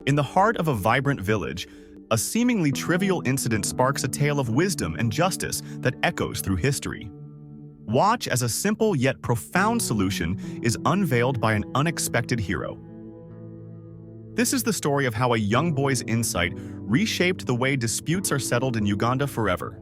In the heart of a vibrant village, a seemingly trivial incident sparks a tale of wisdom and justice that echoes through history. Watch as a simple yet profound solution is unveiled by an unexpected hero. This is the story of how a young boy's insight reshaped the way disputes are settled in Uganda forever.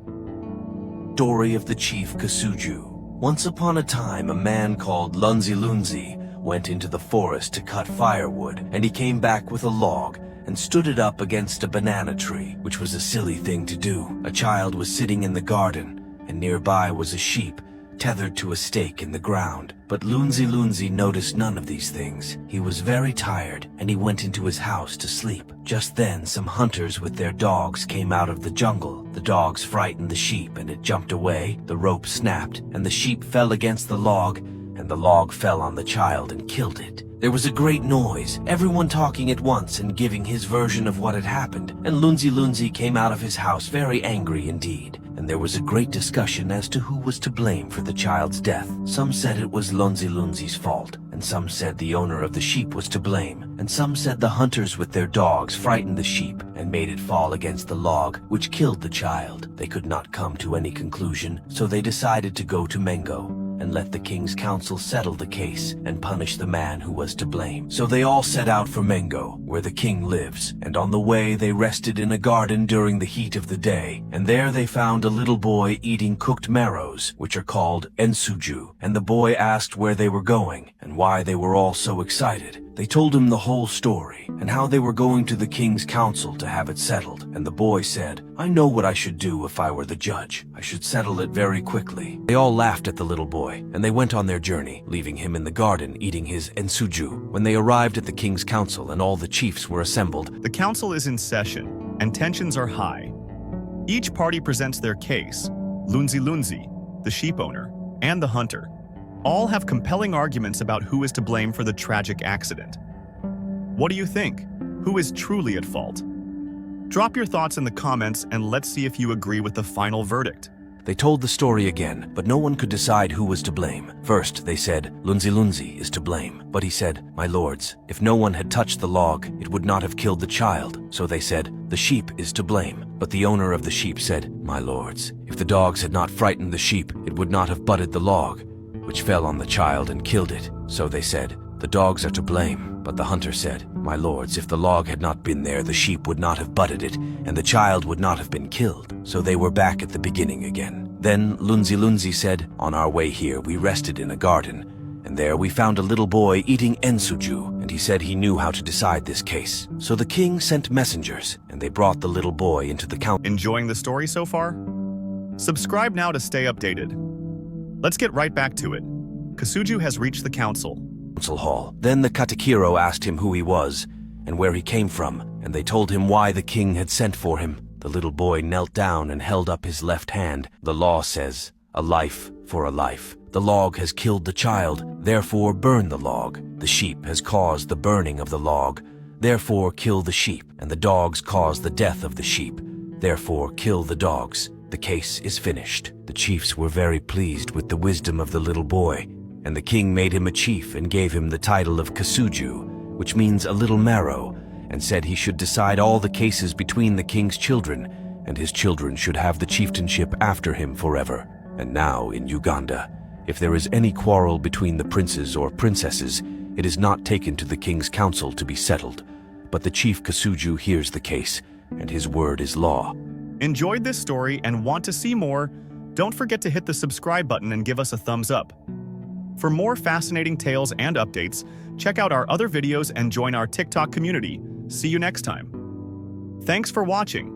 Story of the Chief Kasuju. Once upon a time, a man called Lunzi went into the forest to cut firewood, and he came back with a log and stood it up against a banana tree, which was a silly thing to do. A child was sitting in the garden, and nearby was a sheep tethered to a stake in the ground. But Lunzi noticed none of these things. He was very tired, and he went into his house to sleep. Just then, some hunters with their dogs came out of the jungle. The dogs frightened the sheep, and it jumped away. The rope snapped, and the sheep fell against the log, and the log fell on the child and killed it. There was a great noise, everyone talking at once and giving his version of what had happened, and Lunzi came out of his house very angry indeed. And there was a great discussion as to who was to blame for the child's death. Some said it was Lunzi's fault, and some said the owner of the sheep was to blame, and some said the hunters with their dogs frightened the sheep and made it fall against the log, which killed the child. They could not come to any conclusion, so they decided to go to Mengo and let the king's council settle the case and punish the man who was to blame. So they all set out for Mengo, where the king lives, and on the way they rested in a garden during the heat of the day, and there they found a little boy eating cooked marrows, which are called kasuju, and the boy asked where they were going and why they were all so excited. They told him the whole story and how they were going to the king's council to have it settled, and the boy said, "I know what I should do if I were the judge. I should settle it very quickly." They all laughed at the little boy, and they went on their journey, leaving him in the garden eating his kasuju. When they arrived at the king's council and all the chiefs were assembled, The council is in session, and tensions are high. Each party presents their case. Lunzi, the sheep owner, and the hunter all have compelling arguments about who is to blame for the tragic accident. What do you think? Who is truly at fault? Drop your thoughts in the comments and let's see if you agree with the final verdict. they told the story again, but no one could decide who was to blame. First, they said, Lunzi is to blame. But he said, "My lords, if no one had touched the log, it would not have killed the child." So they said, "The sheep is to blame." But the owner of the sheep said, "My lords, if the dogs had not frightened the sheep, it would not have butted the log, which fell on the child and killed it." So they said, "The dogs are to blame." But the hunter said, "My lords, if the log had not been there, the sheep would not have butted it, and the child would not have been killed." So they were back at the beginning again. Then Lunzi said, "On our way here, we rested in a garden, and there we found a little boy eating kasuju, and he said he knew how to decide this case. So the king sent messengers, and they brought the little boy into the council. Enjoying the story so far? Subscribe now to stay updated. Let's get right back to it. Kasuju has reached the council Hall. Then the katakiro asked him who he was and where he came from, and they told him why the king had sent for him. The little boy knelt down and held up his left hand. "The law says, a life for a life. The log has killed the child, therefore burn the log. The sheep has caused the burning of the log, therefore kill the sheep. And the dogs caused the death of the sheep, therefore kill the dogs. The case is finished." The chiefs were very pleased with the wisdom of the little boy, and the king made him a chief and gave him the title of kasuju, which means a little marrow, and said he should decide all the cases between the king's children, and his children should have the chieftainship after him forever. And now, in Uganda, if there is any quarrel between the princes or princesses, it is not taken to the king's council to be settled, but the chief kasuju hears the case, and his word is law. Enjoyed this story and want to see more? Don't forget to hit the subscribe button and give us a thumbs up. For more fascinating tales and updates, check out our other videos and join our TikTok community. See you next time. Thanks for watching.